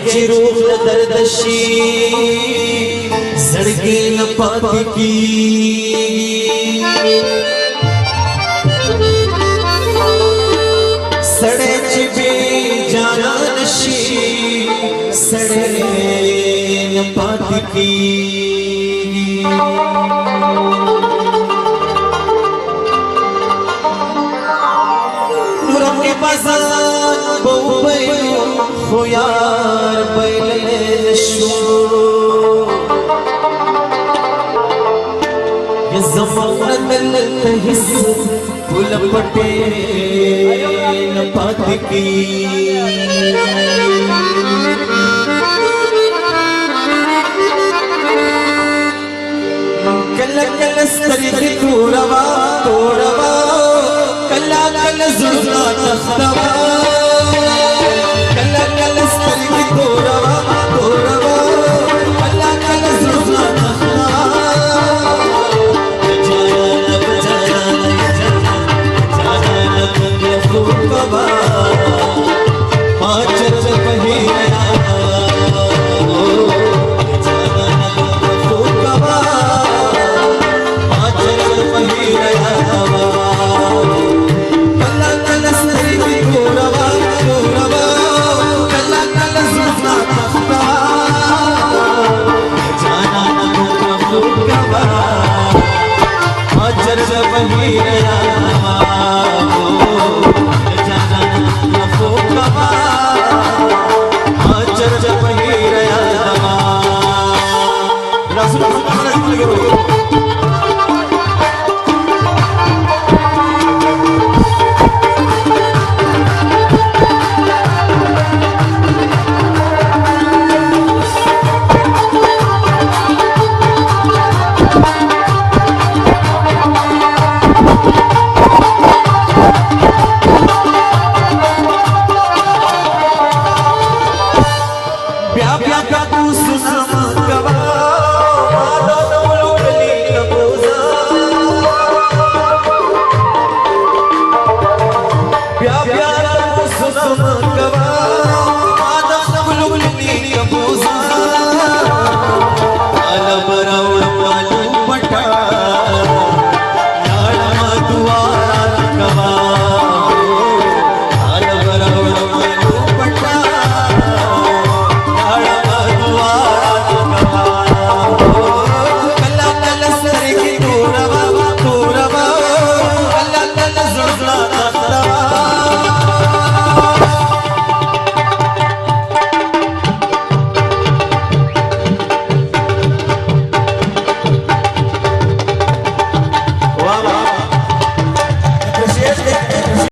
चिरूख दर्दशी सड़के न पाती की सड़े चिबे जाना नशी सड़े न पाती की नूरम के बाजार बहु हो यार बैले नशो ये ज़माना दिल हिस फूल पटे न पाती की कल कल स्तरी की तोड़वा तोड़वा कला कल जुर्ना तख्तवा कला कल स्तरी की तोड़वा तोड़वा कला कल जुर्ना तख्तवा वही